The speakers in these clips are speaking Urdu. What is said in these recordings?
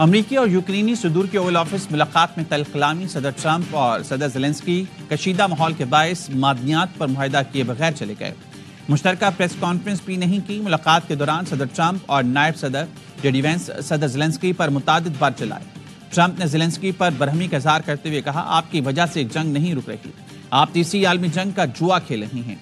امریکی اور یوکرینی صدور کے اوول آفس ملاقات میں تلخ کلامی صدر ٹرمپ اور صدر زیلنسکی کشیدہ ماحول کے باعث معدنیات پر معاہدہ کیے بغیر چلے گئے۔ مشترکہ پریس کانفرنس بھی نہیں کی۔ ملاقات کے دوران صدر ٹرمپ اور نائب صدر جے ڈی وینس صدر زیلنسکی پر متعدد بار چلائے۔ ٹرمپ نے زیلنسکی پر برہمی کا اظہار کرتے ہوئے کہا، آپ کی وجہ سے جنگ نہیں رک رہی، آپ تیسری عالمی جنگ کا جوا کھیل رہے ہیں۔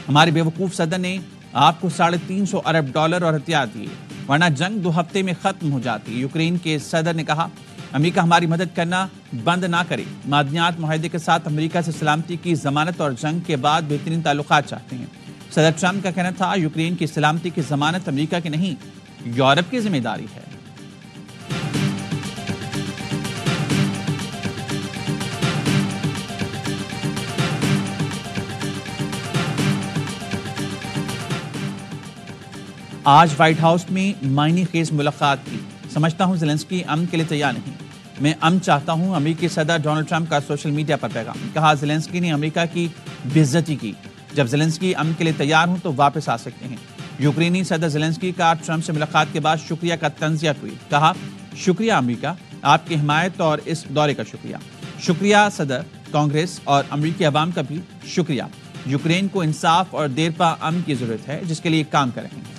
ہمارے بیوقوف صدر نے آپ کو $350 ارب اور ہتھیار دیے، ورنہ جنگ 2 ہفتے میں ختم ہو جاتی۔ یوکرین کے صدر نے کہا، امریکہ ہماری مدد کرنا بند نہ کرے۔ معدنیات معاہدے کے ساتھ امریکہ سے سلامتی کی ضمانت اور جنگ کے بعد بہترین تعلقات چاہتے ہیں۔ صدر ٹرمپ کا کہنا تھا، یوکرین کی سلامتی کی ضمانت امریکہ کی نہیں، یورپ کی ذمہ داری ہے۔ آج وائٹ ہاؤس میں معنی خیز ملاقات کی۔ سمجھتا ہوں زیلنسکی امن کے لیے تیار نہیں، میں امن چاہتا ہوں۔ امریکی صدر ڈونلڈ ٹرمپ کا سوشل میڈیا پر پیغام، کہا زیلنسکی نے امریکہ کی بے عزتی کی، جب زیلنسکی امن کے لیے تیار ہوں تو واپس آ سکتے ہیں۔ یوکرینی صدر زیلنسکی کا ٹرمپ سے ملاقات کے بعد شکریہ کا طنزیہ ٹویٹ، کہا شکریہ امریکہ، آپ کی حمایت اور اس دورے کا شکریہ۔ شکریہ صدر، کانگریس اور امریکی عوام کا بھی شکریہ۔ یوکرین کو انصاف اور دیرپا امن کی ضرورت ہے، جس کے لیے کام کر رہے ہیں۔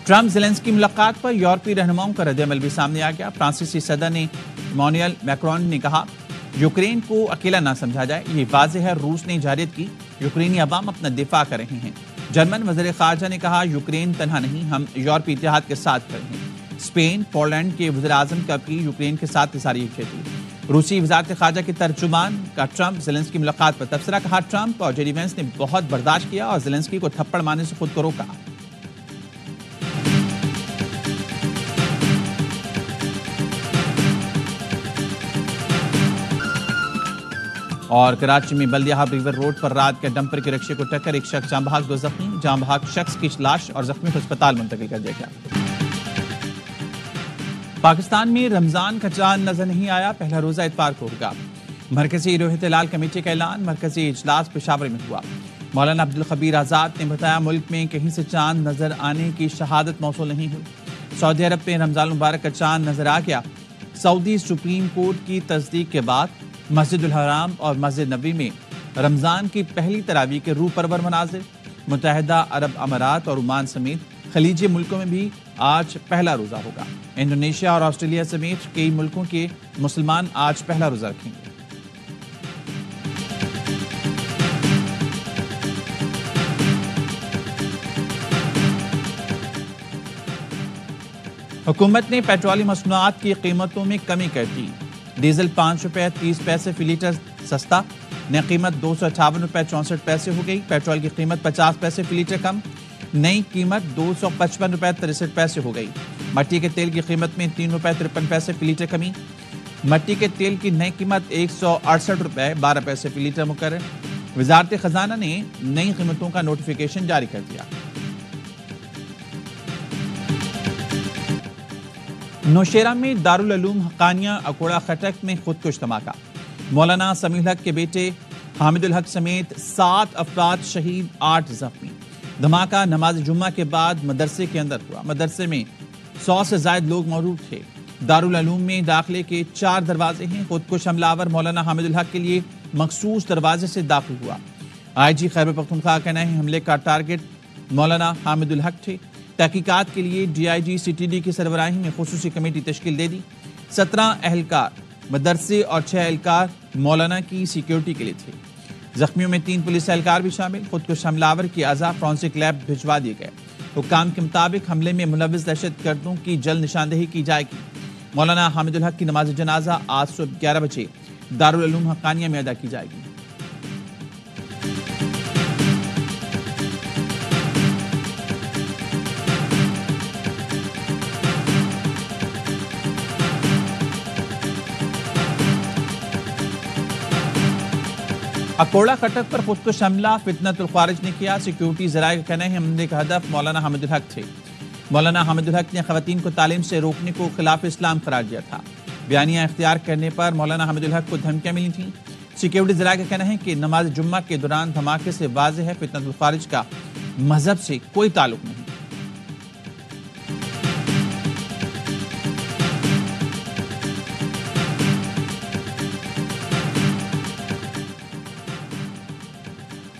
ٹرمپ زیلنسکی ملاقات پر یورپی رہنماؤں کا رد عمل بھی سامنے آ گیا۔ فرانسیسی صدر نے ایمانوئل میکرون نے کہا، یوکرین کو اکیلا نہ سمجھا جائے، یہ واضح ہے روس نے جارحیت کی، یوکرینی عوام اپنا دفاع کر رہے ہیں۔ جرمن وزیر خارجہ نے کہا، یوکرین تنہا نہیں، ہم یورپی اتحاد کے ساتھ کھڑے ہیں۔ اسپین، پولینڈ کے وزیر اعظم کا بھی یوکرین کے ساتھ اظہار یکجہتی۔ روسی وزارت خارجہ کے ترجمان کا ٹرمپ زیلنسکی ملاقات پر تبصرہ، کہا ٹرمپ اور جے ڈی وینس نے بہت برداشت کیا اور زیلنسکی کو تھپڑ مارنے سے خود کو روکا۔ اور کراچی میں بلدیہ ریور روڈ پر رات کے ڈمپر کے رکشے کو ٹکر، ایک شخص جاں بحق، 2 زخمی۔ جاں بحق شخص کی لاش اور زخمی کو اسپتال منتقل کر دیا گیا۔ پاکستان میں رمضان کا چاند نظر نہیں آیا، پہلا روزہ اتوار کو ہوگا۔ مرکزی روح ہلال کمیٹی کا اعلان، مرکزی اجلاس پشاور میں ہوا۔ مولانا عبدالخبیر آزاد نے بتایا، ملک میں کہیں سے چاند نظر آنے کی شہادت موصول نہیں ہوئی۔ سعودی عرب میں رمضان المبارک کا چاند نظر آ گیا۔ سعودی سپریم کورٹ کی تصدیق کے بعد مسجد الحرام اور مسجد نبوی میں رمضان کی پہلی تراویح کے روح پرور مناظر۔ متحدہ عرب امارات اور عمان سمیت خلیجی ملکوں میں بھی آج پہلا روزہ ہوگا۔ انڈونیشیا اور آسٹریلیا سمیت کئی ملکوں کے مسلمان آج پہلا روزہ رکھیں گے۔ حکومت نے پیٹرولیم مصنوعات کی قیمتوں میں کمی کر دی۔ ڈیزل ₹5.30 فی لیٹر سستا، نئی قیمت ₹258.64 ہو گئی۔ پیٹرول کی قیمت 50 پیسے فی لیٹر کم، نئی قیمت ₹255.63 ہو گئی۔ مٹی کے تیل کی قیمت میں ₹3.53 فی لیٹر کمی، مٹی کے تیل کی نئی قیمت ₹168.12 فی لیٹر مقرر۔ وزارت خزانہ نے نئی قیمتوں کا نوٹیفیکیشن جاری کر دیا۔ نوشیرہ میں دارالعلوم حقانیہ اکوڑا خٹک میں خودکش دھماکہ، مولانا سمیع الحق کے بیٹے حامد الحق سمیت 7 افراد شہید، 8 زخمی۔ دھماکہ نماز جمعہ کے بعد مدرسے کے اندر ہوا۔ مدرسے میں 100 سے زائد لوگ موجود تھے۔ دارالعلوم میں داخلے کے 4 دروازے ہیں۔ خودکش حملہ آور مولانا حامد الحق کے لیے مخصوص دروازے سے داخل ہوا۔ آئی جی خیبر پختونخوا کا نئے حملے کا ٹارگٹ مولانا حامد الحق تھے۔ تحقیقات کے لیے D I G C T D کی سربراہی میں خصوصی کمیٹی تشکیل دے دی۔ 17 اہلکار مدرسے اور 6 اہلکار مولانا کی سیکیورٹی کے لیے تھے۔ زخمیوں میں 3 پولیس اہلکار بھی شامل۔ خودکش حملہ آور کے اعضاء فورینسک لیب بھجوا دیے گئے۔ حکام کے مطابق حملے میں ملوث دہشت گردوں کی جلد نشاندہی کی جائے گی۔ مولانا حامد الحق کی نماز جنازہ آج صبح 11 بجے دارالعلوم حقانیہ میں ادا کی جائے گی۔ اکوڑا خٹک پر خودکش حملہ فتنۃ الخوارج نے کیا۔ سیکیورٹی ذرائع کا کہنا ہے حملے کا ہدف مولانا حامد الحق تھے۔ مولانا حامد الحق نے خواتین کو تعلیم سے روکنے کو خلاف اسلام قرار دیا تھا۔ بیانیہ اختیار کرنے پر مولانا حامد الحق کو دھمکیاں ملی تھیں۔ سیکیورٹی ذرائع کا کہنا ہے کہ نماز جمعہ کے دوران دھماکے سے واضح ہے فتنۃ الخارج کا مذہب سے کوئی تعلق نہیں۔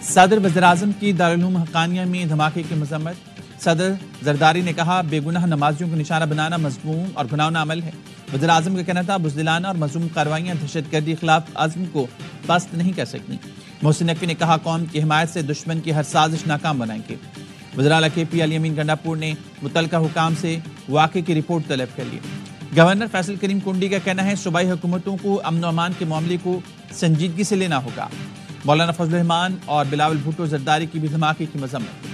صدر وزیراعظم کی دارالعلوم حقانیہ میں دھماکے کی مذمت۔ صدر زرداری نے کہا بے گناہ نمازیوں کو نشانہ بنانا مذموم اور گھناؤنا عمل ہے۔ وزیراعظم کا کہنا تھا بزدلانہ اور مظلوم کارروائیاں دہشت گردی خلاف عزم کو پست نہیں کر سکتی۔ محسن نقوی نے کہا قوم کی حمایت سے دشمن کی ہر سازش ناکام بنائیں گے۔ وزیر اعلیٰ کے پی علی امین گنڈاپور نے متعلقہ حکام سے واقعے کی رپورٹ طلب کر لی۔ گورنر فیصل کریم کنڈی کا کہنا ہے صوبائی حکومتوں کو امن و امان کے معاملے کو سنجیدگی سے لینا ہوگا۔ مولانا فضل الرحمان اور بلاول بھٹو زرداری کی بھی دھماکے کی مذمت۔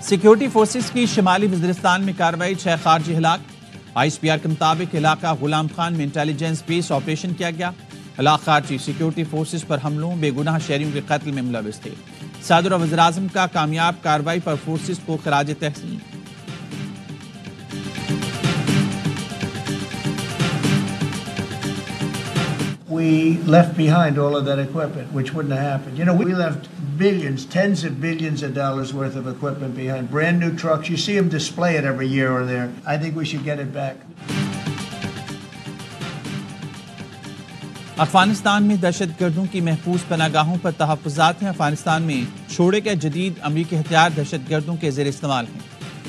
سیکیورٹی فورسز کی شمالی وزیرستان میں کارروائی، 6 خارجی ہلاک۔ آئی پی آر کے مطابق علاقہ غلام خان میں انٹیلیجنس بیس آپریشن کیا گیا۔ ہلاک خارجی سیکیورٹی فورسز پر حملوں، بے گناہ شہریوں کے قتل میں ملوث تھے۔ صدر اور وزیراعظم کا کامیاب کارروائی پر فورسز کو خراج تحسین۔ We left behind all of that equipment, which wouldn't have happened. You know, we left billions, tens of billions of dollars worth of equipment behind. Brand new trucks. You see them display it every year or there. I think we should get it back. Afghanistan میں دہشت گردوں کی محفوظ پناہ گاہوں پر تحفظات ہیں۔ افغانستان میں چھوڑے گئے جدید امریکی ہتھیار دہشت گردوں کے زیر استعمال ہیں۔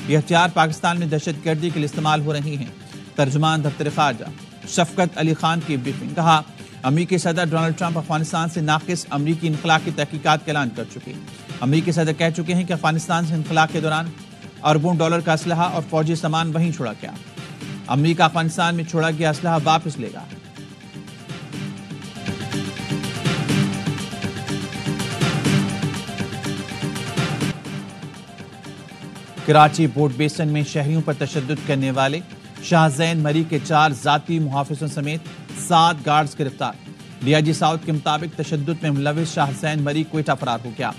یہ ہتھیار پاکستان میں دہشت گردی کے لیے استعمال ہو رہی ہیں۔ ترجمان دفتر خارجہ شفقت علی خان کی بریفنگ۔ کہا امریکی صدر ڈونلڈ ٹرمپ افغانستان سے ناقص امریکی انخلا کی تحقیقات کا اعلان کر چکے۔ امریکی صدر کہہ چکے ہیں کہ افغانستان سے انخلا کے دوران اربوں ڈالر کا اسلحہ اور فوجی سامان وہیں چھوڑا گیا۔ امریکہ افغانستان میں چھوڑا گیا اسلحہ واپس لے گا۔ کراچی بورڈ بیسن میں شہریوں پر تشدد کرنے والے شاہ زین مری کے 4 ذاتی محافظوں سمیت 7 گارڈز گرفتار۔ ڈی آئی جی ساؤتھ کے مطابق تشدد میں ملوث شاہ زین مری کوئٹہ فرار ہو گیا۔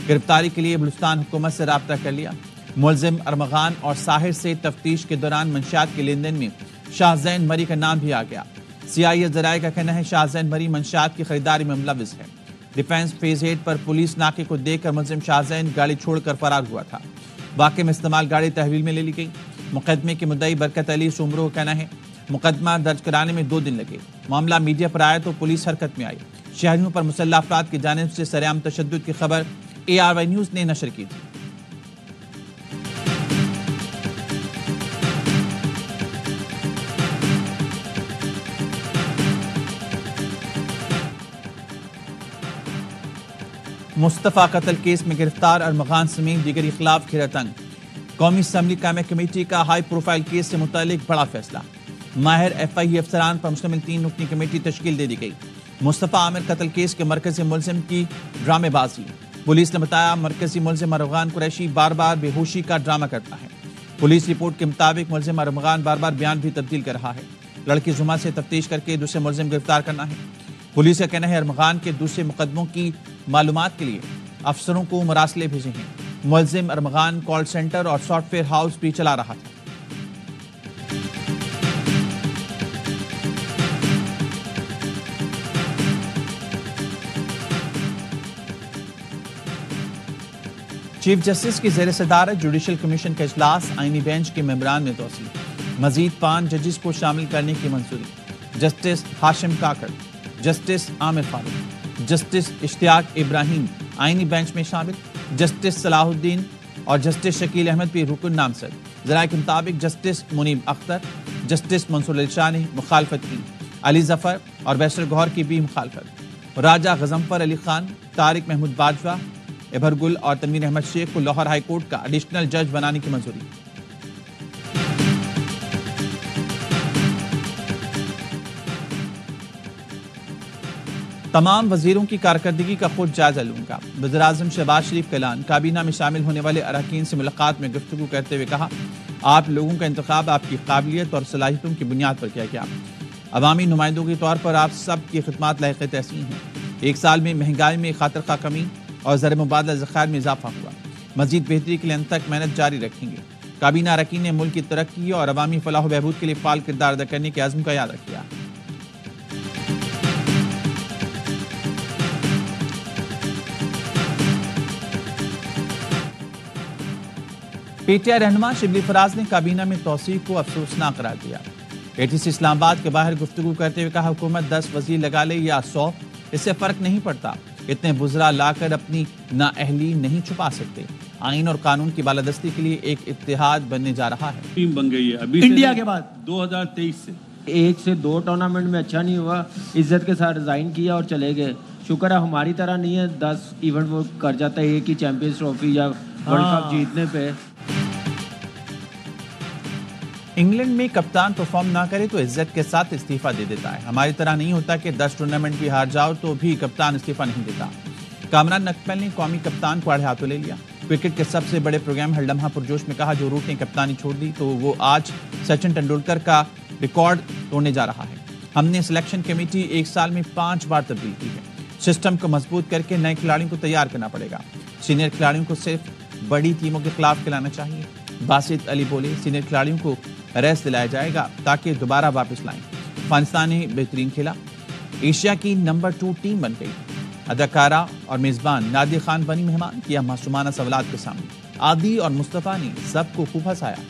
گرفتاری کے لیے بلوچستان حکومت سے رابطہ کر لیا۔ ملزم ارمغان اور ساحر سے تفتیش کے دوران منشیات کے لین دین میں شاہ زین مری کا نام بھی آ گیا۔ سی آئی اے ذرائع کا کہنا ہے شاہ زین مری منشیات کی خریداری میں ملوث ہے۔ ڈیفینس فیز 8 پر پولیس ناکے کو دیکھ کر ملزم شاہ زین گاڑی چھوڑ کر فرار ہوا تھا۔ واقعے میں استعمال گاڑی تحویل میں لے لی گئی۔ مقدمے کے مدعی برکت علی سومرو کا کہنا ہے مقدمہ درج کرانے میں 2 دن لگے۔ معاملہ میڈیا پر آیا تو پولیس حرکت میں آئی۔ شہریوں پر مسلح افراد کی جانب سے سرعام تشدد کی خبر ARY نیوز نے نشر کی تھی۔ مصطفیٰ قتل کیس میں گرفتار ارمغان سمیت دیگر کے خلاف گھیرا تنگ۔ قومی اسمبلی قائمہ کمیٹی کا ہائی پروفائل کیس سے متعلق بڑا فیصلہ۔ ماہر FIU افسران پر مشتمل 3 رکنی کمیٹی تشکیل دے دی گئی۔ مصطفیٰ عامر قتل کیس کے مرکزی ملزم کی ڈرامے بازی۔ پولیس نے بتایا مرکزی ملزم ارمغان قریشی بار بار بے ہوشی کا ڈرامہ کرتا ہے۔ پولیس رپورٹ کے مطابق ملزم ارمغان بار بار بیان بھی تبدیل کر رہا ہے۔ لڑکی زما سے تفتیش کر کے دوسرے ملزم گرفتار کرنا ہے۔ پولیس کا کہنا ہے ارمغان کے دوسرے مقدموں کی معلومات کے لیے افسروں کو مراسلے بھیجے ہیں۔ ملزم ارمغان کال سینٹر اور سافٹ ویئر ہاؤس بھی چلا رہا تھا۔ چیف جسٹس کی زیر صدارت جوڈیشل کمیشن کا اجلاس، آئینی بینچ کے ممبران میں توسیع، مزید 5 ججز کو شامل کرنے کی منظوری۔ جسٹس ہاشم کاکڑ، جسٹس عامر فاروق، جسٹس اشتیاق ابراہیم آئینی بینچ میں شامل۔ جسٹس صلاح الدین اور جسٹس شکیل احمد بھی رکن نامزد۔ ذرائع کے مطابق جسٹس منیب اختر، جسٹس منصور علی شاہ نے مخالفت کی۔ علی ظفر اور بیشر گوہر کی بھی مخالفت۔ راجہ غضنفر علی خان، طارق محمود باجوہ، ابھر گل اور تنویر احمد شیخ کو لاہور ہائی کورٹ کا ایڈیشنل جج بنانے کی منظوری۔ تمام وزیروں کی کارکردگی کا خود جائزہ لوں گا، وزیراعظم شہباز شریف کا اعلان۔ کابینہ میں شامل ہونے والے اراکین سے ملاقات میں گفتگو کرتے ہوئے کہا آپ لوگوں کا انتخاب آپ کی قابلیت اور صلاحیتوں کی بنیاد پر کیا گیا۔ عوامی نمائندوں کے طور پر آپ سب کی خدمات لائق تحسین ہیں۔ ایک سال میں مہنگائی میں خاطر خواہ کمی اور زر مبادلہ ذخائر میں اضافہ ہوا۔ مزید بہتری کے لیے انت تک محنت جاری رکھیں گے۔ کابینہ اراکین نے ملک کی ترقی اور عوامی فلاح و بہبود کے لیے فعال کردار ادا کرنے کے عزم کا اعادہ کیا۔ پی ٹی آئی رہنما شبلی فراز نے کابینہ میں توسیع کو افسوسناک قرار دیا۔ اے ٹی سی اسلام آباد کے باہر گفتگو کرتے ہوئے کہا حکومت 10 وزیر لگا لے یا 100 اس سے فرق نہیں پڑتا، اتنے وزراء لا کر اپنی نااہلی نہیں چھپا سکتے۔ آئین اور قانون کی بالادستی کے لیے ایک اتحاد بننے جا رہا ہے۔ ٹیم بن گئی ہے ابھی انڈیا کے بعد 2023 سے 1 سے 2 ٹورنامنٹ میں اچھا نہیں ہوا، عزت کے ساتھ ریزائن کیا اور چلے گئے۔ شکر ہے ہماری طرح نہیں ہے 10 ایونٹ وہ کر جاتا ہے ایک ہی چیمپئنز ٹرافی یا ورلڈ کپ جیتنے پہ۔ انگلینڈ میں کپتان پرفارم نہ کرے تو عزت کے ساتھ استعفیٰ دے دیتا ہے۔ ہماری طرح نہیں ہوتا کہ 10 ٹورنامنٹ بھی ہار جاؤ تو بھی کپتان استعفیٰ نہیں دیتا۔ کامران نقمل نے قومی کپتان کو آڑے ہاتھوں لے لیا۔ کرکٹ کے سب سے بڑے پروگرام ہر لمحہ پرجوش میں کہا جو روٹ نے کپتانی چھوڑ دی تو وہ آج سچن ٹنڈولکر کا ریکارڈ توڑنے جا رہا ہے۔ ہم نے سلیکشن کمیٹی 1 سال میں 5 بار تبدیل کی ہے۔ سسٹم کو مضبوط کر کے نئے کھلاڑیوں کو تیار کرنا پڑے گا۔ سینئر کھلاڑیوں کو صرف بڑی ٹیموں کے خلاف کھلانا چاہیے۔ باسط علی بولے سینئر کھلاڑیوں کو ریسٹ دلایا جائے گا تاکہ دوبارہ واپس لائیں۔ افغانستان نے بہترین کھیلا، ایشیا کی نمبر 2 ٹیم بن گئی۔ اداکارہ اور میزبان نادیہ خان بنی مہمان، کیا معصومانہ سوالات کے سامنے۔ عادی اور مصطفیٰ نے سب کو خوب ہنسایا۔